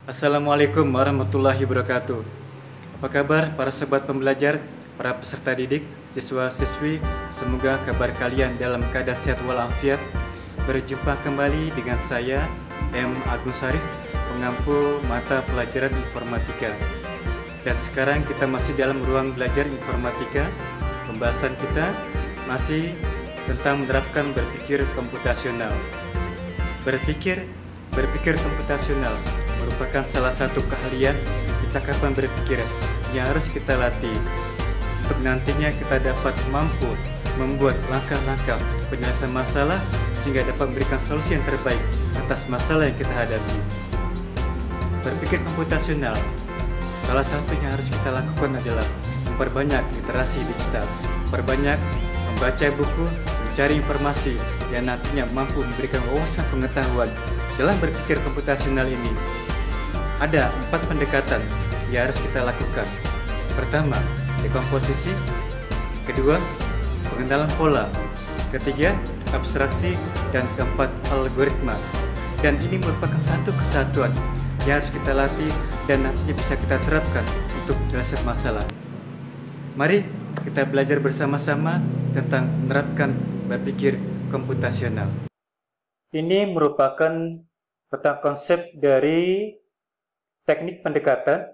Assalamualaikum warahmatullahi wabarakatuh. Apa kabar para sobat pembelajar, para peserta didik, siswa-siswi? Semoga kabar kalian dalam keadaan sehat walafiat. Berjumpa kembali dengan saya, M. Agus Sarif, pengampu mata pelajaran informatika. Dan sekarang kita masih dalam ruang belajar informatika. Pembahasan kita masih tentang menerapkan berpikir komputasional. Berpikir komputasional merupakan salah satu keahlian kecakapan berpikir yang harus kita latih untuk nantinya kita dapat mampu membuat langkah-langkah penyelesaian masalah sehingga dapat memberikan solusi yang terbaik atas masalah yang kita hadapi. Berpikir komputasional, salah satu yang harus kita lakukan adalah memperbanyak literasi digital, memperbanyak membaca buku, mencari informasi yang nantinya mampu memberikan wawasan pengetahuan. Dalam berpikir komputasional ini, ada 4 pendekatan yang harus kita lakukan. Pertama, dekomposisi. Kedua, pengenalan pola. Ketiga, abstraksi. Dan keempat, algoritma. Dan ini merupakan satu kesatuan yang harus kita latih dan nantinya bisa kita terapkan untuk menyelesaikan masalah. Mari kita belajar bersama-sama tentang menerapkan berpikir komputasional. Ini merupakan peta konsep dari teknik pendekatan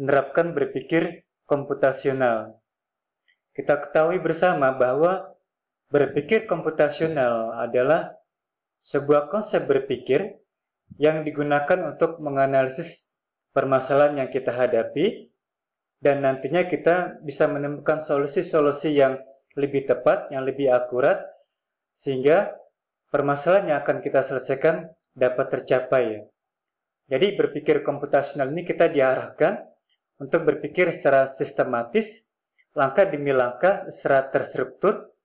menerapkan berpikir komputasional. Kita ketahui bersama bahwa berpikir komputasional adalah sebuah konsep berpikir yang digunakan untuk menganalisis permasalahan yang kita hadapi dan nantinya kita bisa menemukan solusi-solusi yang lebih tepat, yang lebih akurat sehingga permasalahan yang akan kita selesaikan dapat tercapai. Jadi berpikir komputasional ini kita diarahkan untuk berpikir secara sistematis, langkah demi langkah secara terstruktur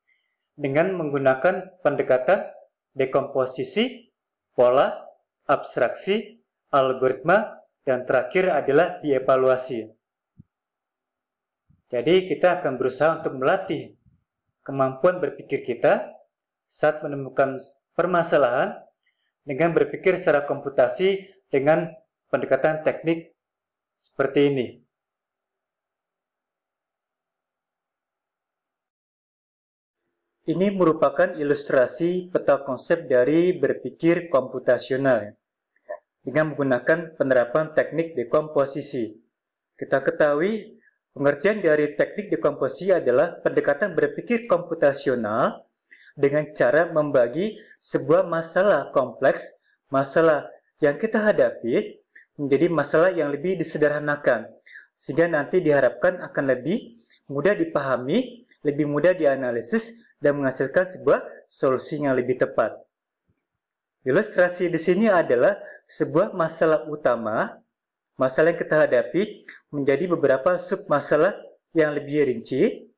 dengan menggunakan pendekatan dekomposisi, pola, abstraksi, algoritma, dan terakhir adalah dievaluasi. Jadi kita akan berusaha untuk melatih kemampuan berpikir kita saat menemukan permasalahan dengan berpikir secara komputasi dengan pendekatan teknik seperti ini. Ini merupakan ilustrasi peta konsep dari berpikir komputasional dengan menggunakan penerapan teknik dekomposisi. Kita ketahui pengertian dari teknik dekomposisi adalah pendekatan berpikir komputasional dengan cara membagi sebuah masalah kompleks, masalah yang kita hadapi menjadi masalah yang lebih disederhanakan, sehingga nanti diharapkan akan lebih mudah dipahami, lebih mudah dianalisis, dan menghasilkan sebuah solusi yang lebih tepat. Ilustrasi di sini adalah sebuah masalah utama, masalah yang kita hadapi menjadi beberapa sub-masalah yang lebih rinci,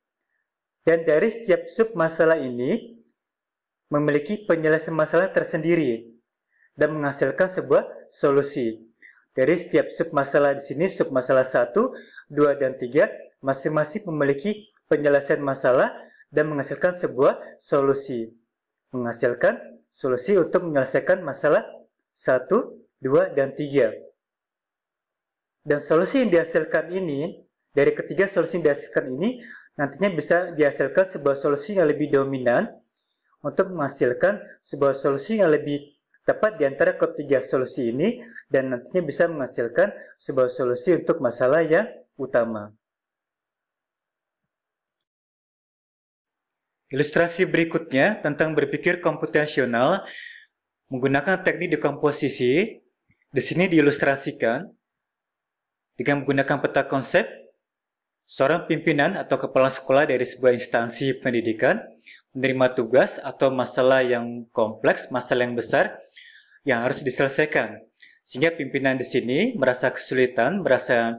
dan dari setiap sub-masalah ini memiliki penyelesaian masalah tersendiri dan menghasilkan sebuah solusi. Dari setiap sub-masalah di sini, sub-masalah 1, 2, dan 3, masing-masing memiliki penyelesaian masalah dan menghasilkan sebuah solusi. Menghasilkan solusi untuk menyelesaikan masalah 1, 2, dan 3. Dan solusi yang dihasilkan ini, dari ketiga solusi yang dihasilkan ini, nantinya bisa dihasilkan sebuah solusi yang lebih dominan untuk menghasilkan sebuah solusi yang lebih tepat di antara ketiga solusi ini dan nantinya bisa menghasilkan sebuah solusi untuk masalah yang utama. Ilustrasi berikutnya tentang berpikir komputasional menggunakan teknik dekomposisi. Di sini diilustrasikan dengan menggunakan peta konsep, seorang pimpinan atau kepala sekolah dari sebuah instansi pendidikan menerima tugas atau masalah yang kompleks, masalah yang besar yang harus diselesaikan. Sehingga pimpinan di sini merasa kesulitan, merasa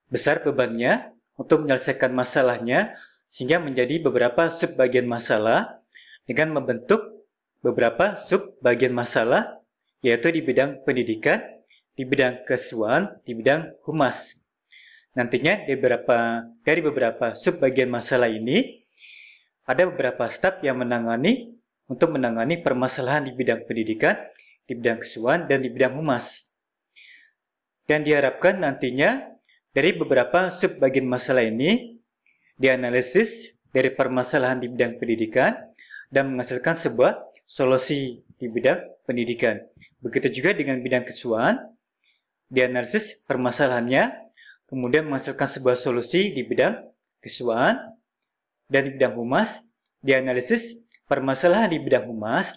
besar bebannya untuk menyelesaikan masalahnya, sehingga menjadi beberapa subbagian masalah dengan membentuk beberapa subbagian masalah, yaitu di bidang pendidikan, di bidang kesehatan, di bidang humas. Nantinya dari beberapa subbagian masalah ini, ada beberapa staf yang menangani permasalahan di bidang pendidikan, di bidang kesehatan, dan di bidang humas. Dan diharapkan nantinya dari beberapa subbagian masalah ini dianalisis dari permasalahan di bidang pendidikan dan menghasilkan sebuah solusi di bidang pendidikan. Begitu juga dengan bidang kesuaan, dianalisis permasalahannya, kemudian menghasilkan sebuah solusi di bidang kesuaan, dan di bidang humas, dianalisis permasalahan di bidang humas,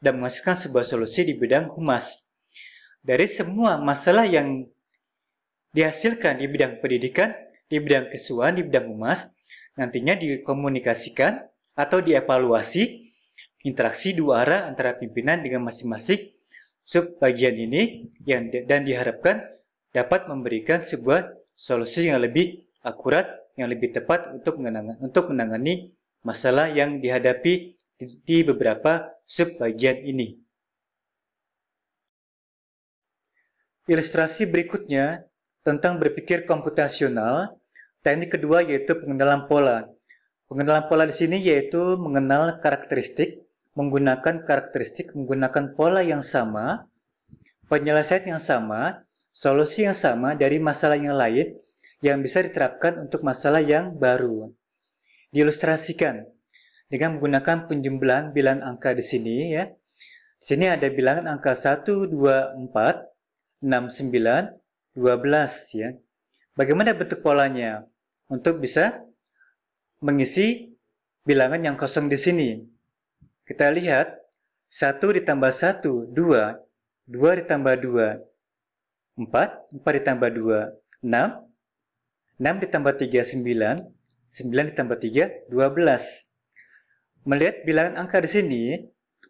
dan menghasilkan sebuah solusi di bidang humas. Dari semua masalah yang dihasilkan di bidang pendidikan, di bidang kesuaan, di bidang humas, nantinya dikomunikasikan atau dievaluasi interaksi dua arah antara pimpinan dengan masing-masing subbagian ini dan diharapkan dapat memberikan sebuah solusi yang lebih akurat, yang lebih tepat untuk menangani masalah yang dihadapi di beberapa subbagian ini. Ilustrasi berikutnya tentang berpikir komputasional. Teknik kedua yaitu pengenalan pola. Pengenalan pola di sini yaitu mengenal karakteristik, menggunakan pola yang sama, penyelesaian yang sama, solusi yang sama dari masalah yang lain yang bisa diterapkan untuk masalah yang baru. Diilustrasikan dengan menggunakan penjumlahan bilangan angka di sini ya. Di sini ada bilangan angka 1, 2, 4, 6, 9, 12 ya. Bagaimana bentuk polanya? Untuk bisa mengisi bilangan yang kosong di sini. Kita lihat 1 ditambah 1, 2, 2 ditambah 2, 4, 4 ditambah 2, 6, 6 ditambah 3, 9, 9 ditambah 3, 12. Melihat bilangan angka di sini,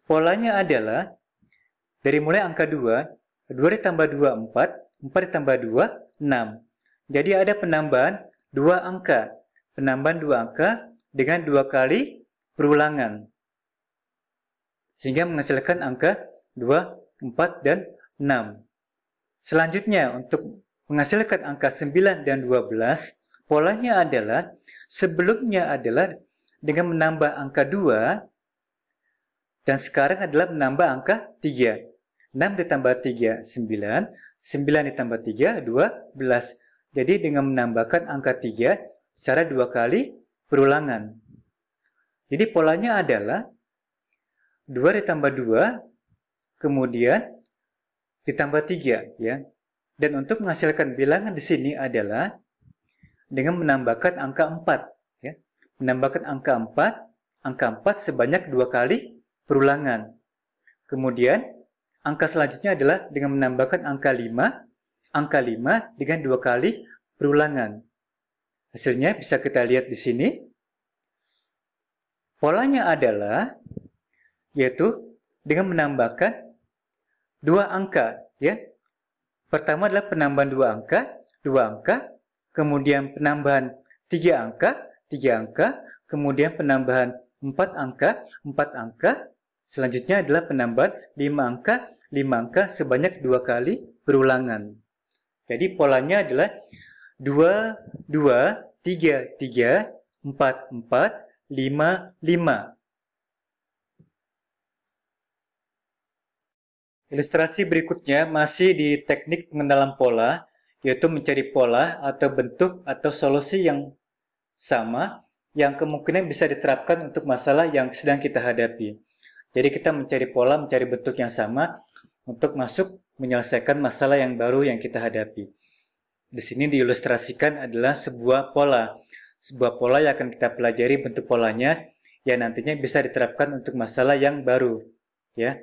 polanya adalah dari mulai angka 2, 2 ditambah 2, 4, 4 ditambah 2, 6. Jadi ada penambahan 2 angka. Penambahan 2 angka dengan 2 kali perulangan. Sehingga menghasilkan angka 2, 4, dan 6. Selanjutnya, untuk menghasilkan angka 9 dan 12, polanya adalah sebelumnya adalah dengan menambah angka 2, dan sekarang adalah menambah angka 3. 6 ditambah 3, 9. 9 ditambah 3, 12. Jadi dengan menambahkan angka 3 secara 2 kali perulangan. Jadi polanya adalah 2 ditambah 2, kemudian ditambah 3. Ya. Dan untuk menghasilkan bilangan di sini adalah dengan menambahkan angka 4. Ya. Menambahkan angka 4 sebanyak 2 kali perulangan. Kemudian angka selanjutnya adalah dengan menambahkan angka 5 dengan 2 kali perulangan. Hasilnya bisa kita lihat di sini. Polanya adalah yaitu dengan menambahkan 2 angka, ya. Pertama adalah penambahan 2 angka, kemudian penambahan 3 angka, kemudian penambahan 4 angka, selanjutnya adalah penambahan 5 angka sebanyak 2 kali perulangan. Jadi polanya adalah 2, 2, 3, 3, 4, 4, 5, 5. Ilustrasi berikutnya masih di teknik pengenalan pola, yaitu mencari pola atau bentuk atau solusi yang sama yang kemungkinan bisa diterapkan untuk masalah yang sedang kita hadapi. Jadi kita mencari pola, mencari bentuk yang sama untuk masuk menyelesaikan masalah yang baru yang kita hadapi. Di sini diilustrasikan adalah sebuah pola. Sebuah pola yang akan kita pelajari bentuk polanya yang nantinya bisa diterapkan untuk masalah yang baru. Ya.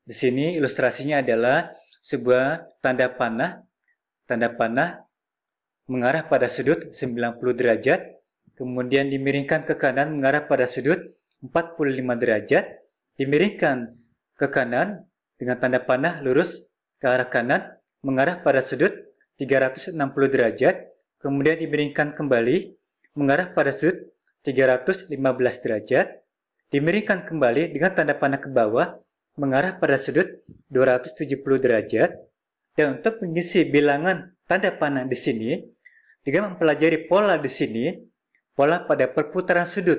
Di sini ilustrasinya adalah sebuah tanda panah. Tanda panah mengarah pada sudut 90 derajat, kemudian dimiringkan ke kanan mengarah pada sudut 45 derajat, dimiringkan ke kanan dengan tanda panah lurus ke arah kanan mengarah pada sudut 360 derajat, kemudian dimiringkan kembali mengarah pada sudut 315 derajat, dimiringkan kembali dengan tanda panah ke bawah mengarah pada sudut 270 derajat. Dan untuk mengisi bilangan tanda panah di sini, dengan mempelajari pola di sini, pola pada perputaran sudut.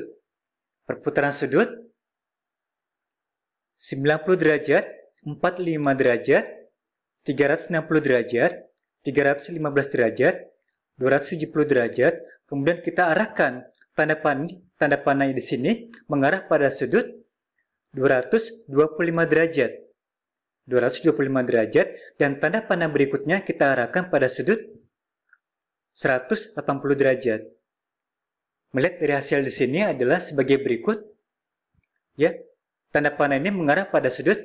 Perputaran sudut 90 derajat, 45 derajat, 360 derajat, 315 derajat, 270 derajat, kemudian kita arahkan tanda panah di sini mengarah pada sudut 225 derajat. 225 derajat, dan tanda panah berikutnya kita arahkan pada sudut 180 derajat. Melihat dari hasil di sini adalah sebagai berikut. Ya, tanda panah ini mengarah pada sudut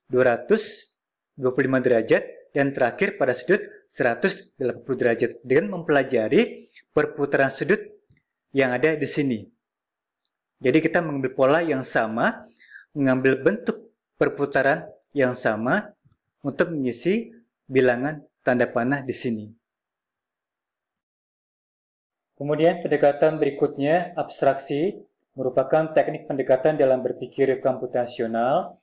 225 derajat dan terakhir pada sudut 180 derajat dengan mempelajari perputaran sudut yang ada di sini. Jadi kita mengambil pola yang sama, mengambil bentuk perputaran yang sama untuk mengisi bilangan tanda panah di sini. Kemudian pendekatan berikutnya, abstraksi, merupakan teknik pendekatan dalam berpikir komputasional,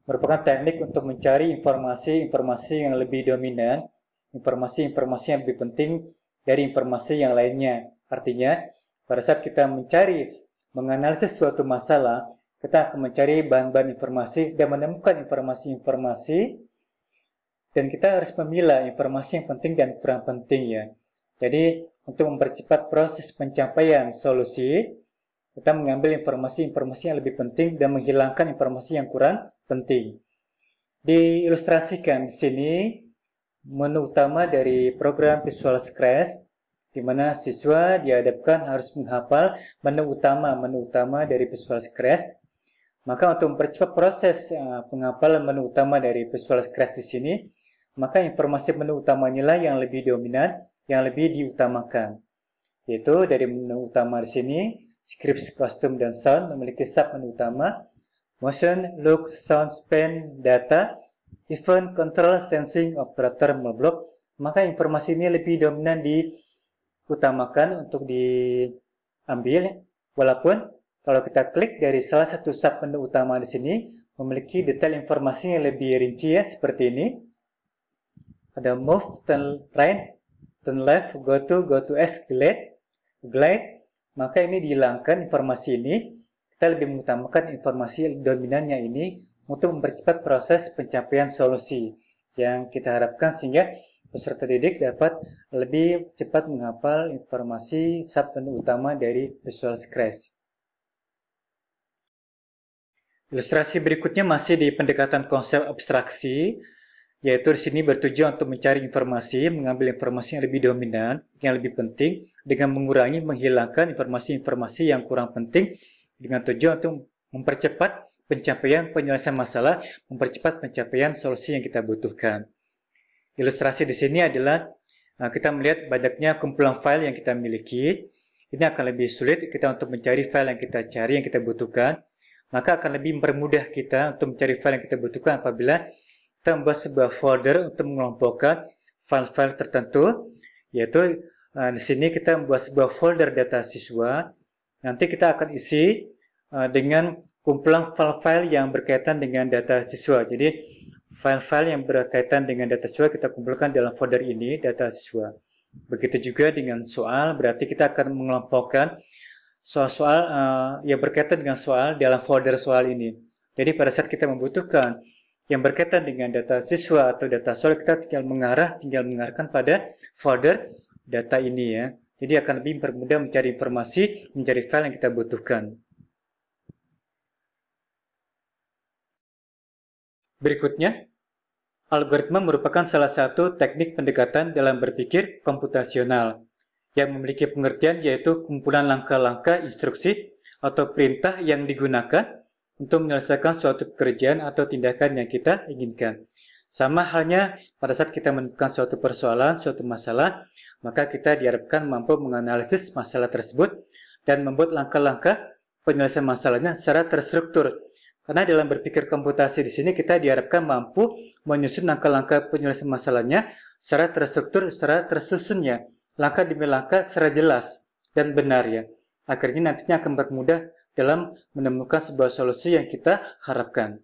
merupakan teknik untuk mencari informasi-informasi yang lebih dominan, informasi-informasi yang lebih penting dari informasi yang lainnya. Artinya, pada saat kita menganalisis suatu masalah, kita akan mencari bahan-bahan informasi dan menemukan informasi-informasi, dan kita harus memilah informasi yang penting dan kurang penting ya. Jadi, untuk mempercepat proses pencapaian solusi, kita mengambil informasi-informasi yang lebih penting dan menghilangkan informasi yang kurang penting. Diilustrasikan di sini menu utama dari program Visual Scratch, di mana siswa dihadapkan harus menghafal menu utama dari Visual Scratch. Maka untuk mempercepat proses penghafalan menu utama dari Visual Scratch di sini, maka informasi menu utama inilah yang lebih dominan, yang lebih diutamakan. Yaitu dari menu utama di sini, Scripts, Custom, dan Sound memiliki sub menu utama, Motion, Look, Sound, Span, Data, Event, Control, Sensing, Operator, Block. Maka informasi ini lebih dominan diutamakan untuk diambil, walaupun kalau kita klik dari salah satu sub menu utama di sini, memiliki detail informasi yang lebih rinci ya, seperti ini. Ada Move, Turn Right, Turn Left, Go to X, Glide. Maka ini dihilangkan informasi ini. Kita lebih mengutamakan informasi dominannya ini untuk mempercepat proses pencapaian solusi yang kita harapkan sehingga peserta didik dapat lebih cepat menghafal informasi sub menu utama dari Visual Scratch. Ilustrasi berikutnya masih di pendekatan konsep abstraksi, yaitu di sini bertujuan untuk mencari informasi, mengambil informasi yang lebih dominan, yang lebih penting, dengan menghilangkan informasi-informasi yang kurang penting, dengan tujuan untuk mempercepat pencapaian penyelesaian masalah, mempercepat pencapaian solusi yang kita butuhkan. Ilustrasi di sini adalah kita melihat banyaknya kumpulan file yang kita miliki. Ini akan lebih sulit kita untuk mencari file yang kita cari, yang kita butuhkan. Maka akan lebih mempermudah kita untuk mencari file yang kita butuhkan apabila kita membuat sebuah folder untuk mengelompokkan file-file tertentu, yaitu di sini kita membuat sebuah folder data siswa. Nanti kita akan isi dengan kumpulan file-file yang berkaitan dengan data siswa. Jadi file-file yang berkaitan dengan data siswa kita kumpulkan dalam folder ini, data siswa. Begitu juga dengan soal, berarti kita akan mengelompokkan soal-soal yang berkaitan dengan soal dalam folder soal ini. Jadi pada saat kita membutuhkan yang berkaitan dengan data siswa atau data soal, kita tinggal mengarahkan pada folder data ini ya. Jadi akan lebih mempermudah mencari informasi, mencari file yang kita butuhkan. Berikutnya, algoritma merupakan salah satu teknik pendekatan dalam berpikir komputasional yang memiliki pengertian yaitu kumpulan langkah-langkah instruksi atau perintah yang digunakan untuk menyelesaikan suatu pekerjaan atau tindakan yang kita inginkan. Sama halnya pada saat kita menemukan suatu persoalan, suatu masalah, maka kita diharapkan mampu menganalisis masalah tersebut dan membuat langkah-langkah penyelesaian masalahnya secara terstruktur. Karena dalam berpikir komputasi di sini kita diharapkan mampu menyusun langkah-langkah penyelesaian masalahnya secara terstruktur, secara tersusunnya, langkah demi langkah secara jelas dan benar ya. Akhirnya nantinya akan bermudah dalam menemukan sebuah solusi yang kita harapkan.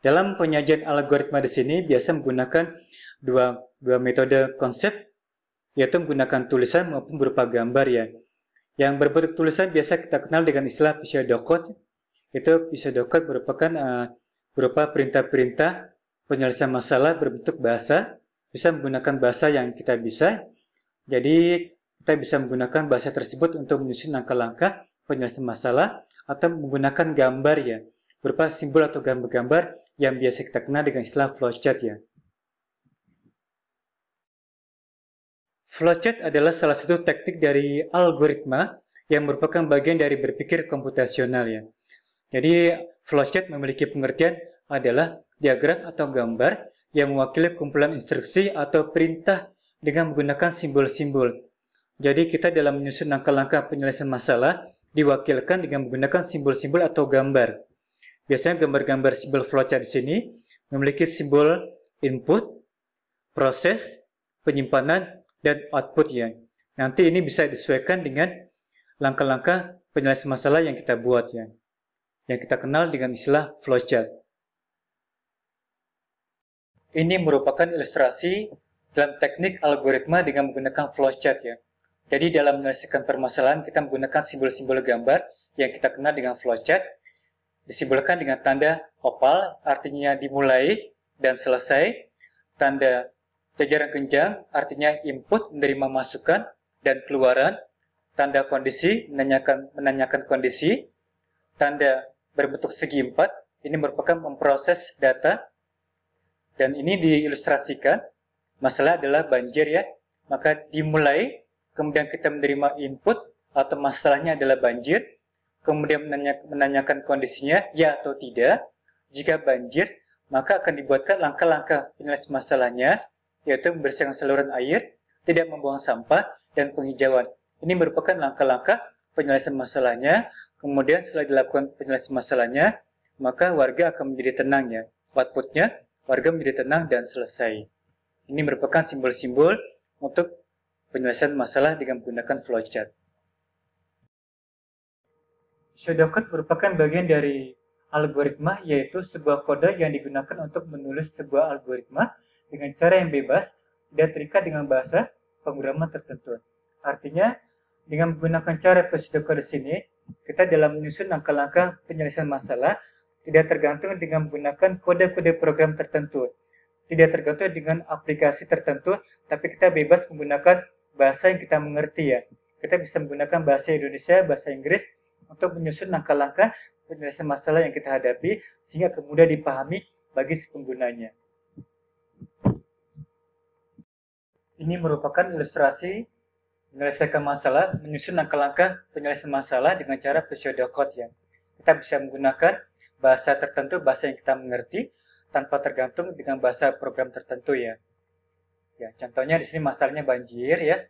Dalam penyajian algoritma di sini biasa menggunakan dua metode konsep, yaitu menggunakan tulisan maupun berupa gambar ya. Yang berbentuk tulisan biasa kita kenal dengan istilah pseudocode. Itu pseudocode merupakan berupa perintah-perintah penyelesaian masalah berbentuk bahasa bisa menggunakan bahasa yang kita bisa. Jadi kita bisa menggunakan bahasa tersebut untuk menyusun langkah-langkah penyelesaian masalah atau menggunakan gambar ya, berupa simbol atau gambar-gambar yang biasa kita kenal dengan istilah flowchart ya. Flowchart adalah salah satu teknik dari algoritma yang merupakan bagian dari berpikir komputasional ya. Jadi flowchart memiliki pengertian adalah diagram atau gambar yang mewakili kumpulan instruksi atau perintah dengan menggunakan simbol-simbol. Jadi kita dalam menyusun langkah-langkah penyelesaian masalah diwakilkan dengan menggunakan simbol-simbol atau gambar. Biasanya gambar-gambar simbol flowchart di sini memiliki simbol input, proses, penyimpanan, dan output ya. Nanti ini bisa disesuaikan dengan langkah-langkah penyelesaian masalah yang kita buat ya, yang kita kenal dengan istilah flowchart. Ini merupakan ilustrasi dalam teknik algoritma dengan menggunakan flowchart ya. Jadi dalam menyelesaikan permasalahan kita menggunakan simbol-simbol gambar yang kita kenal dengan flowchart, disimbolkan dengan tanda opal, artinya dimulai dan selesai, tanda jajaran genjang, artinya input menerima masukan dan keluaran, tanda kondisi menanyakan kondisi, tanda berbentuk segi 4, ini merupakan memproses data, dan ini diilustrasikan, masalah adalah banjir ya, maka dimulai, kemudian kita menerima input, atau masalahnya adalah banjir, kemudian menanyakan kondisinya, ya atau tidak. Jika banjir, maka akan dibuatkan langkah-langkah penyelesaian masalahnya, yaitu membersihkan saluran air, tidak membuang sampah, dan penghijauan. Ini merupakan langkah-langkah penyelesaian masalahnya. Kemudian setelah dilakukan penyelesaian masalahnya, maka warga akan menjadi tenang ya. Outputnya, warga menjadi tenang dan selesai. Ini merupakan simbol-simbol untuk penyelesaian masalah dengan menggunakan flowchart. Pseudocode merupakan bagian dari algoritma, yaitu sebuah kode yang digunakan untuk menulis sebuah algoritma dengan cara yang bebas, tidak terikat dengan bahasa pemrograman tertentu. Artinya, dengan menggunakan cara pseudocode sini, kita dalam menyusun langkah-langkah penyelesaian masalah tidak tergantung dengan menggunakan kode-kode program tertentu, tidak tergantung dengan aplikasi tertentu, tapi kita bebas menggunakan bahasa yang kita mengerti ya. Kita bisa menggunakan bahasa Indonesia, bahasa Inggris untuk menyusun langkah-langkah penyelesaian masalah yang kita hadapi sehingga kemudian dipahami bagi si penggunanya. Ini merupakan ilustrasi menyelesaikan masalah, menyusun langkah-langkah penyelesaian masalah dengan cara pseudocode ya. Kita bisa menggunakan bahasa tertentu, bahasa yang kita mengerti, tanpa tergantung dengan bahasa program tertentu ya. Ya, contohnya di sini masalahnya banjir ya.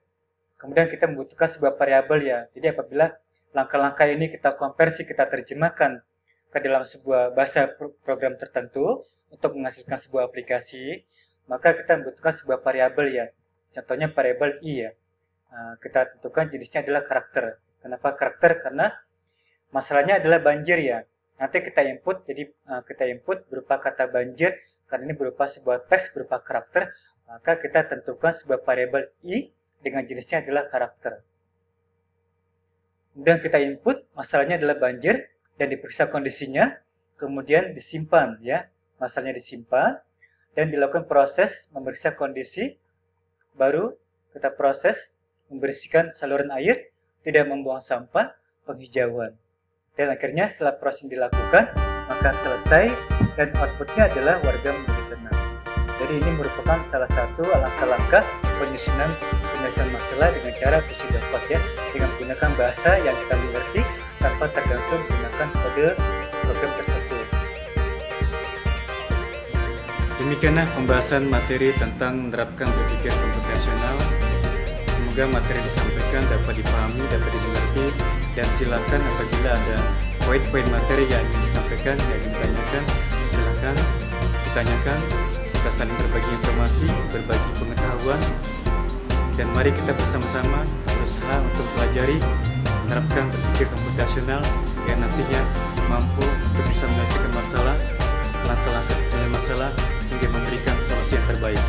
Kemudian kita membutuhkan sebuah variabel ya. Jadi apabila langkah-langkah ini kita konversi, kita terjemahkan ke dalam sebuah bahasa program tertentu untuk menghasilkan sebuah aplikasi, maka kita membutuhkan sebuah variabel ya. Contohnya variabel i ya. Kita tentukan jenisnya adalah karakter. Kenapa karakter? Karena masalahnya adalah banjir ya. Nanti kita input, jadi kita input berupa kata banjir, karena ini berupa sebuah teks berupa karakter, maka kita tentukan sebuah variabel i dengan jenisnya adalah karakter. Kemudian kita input, masalahnya adalah banjir, dan diperiksa kondisinya, kemudian disimpan ya, masalahnya disimpan, dan dilakukan proses memeriksa kondisi, baru kita proses membersihkan saluran air, tidak membuang sampah, penghijauan. Dan akhirnya setelah proses dilakukan, maka selesai dan outputnya adalah warga menjadi tenang. Jadi ini merupakan salah satu langkah-langkah penyusunan penyelesaian masalah dengan cara pseudocode ya, dengan menggunakan bahasa yang kita mengerti tanpa tergantung menggunakan kode program tertentu. Demikianlah pembahasan materi tentang menerapkan berpikir komputasional. Semoga materi disampaikan dapat dipahami, dapat dimengerti, dan silakan apabila ada poin-poin materi yang ingin disampaikan, yang ingin ditanyakan, silakan ditanyakan. Kita saling berbagi informasi, berbagi pengetahuan, dan mari kita bersama-sama berusaha untuk pelajari, menerapkan berpikir komputasional yang nantinya mampu untuk bisa menyelesaikan masalah, langkah-langkah penyelesaian masalah, sehingga memberikan solusi yang terbaik.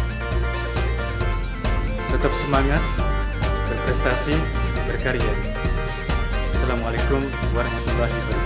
Tetap semangat, berprestasi, berkarya. Assalamualaikum warahmatullahi wabarakatuh.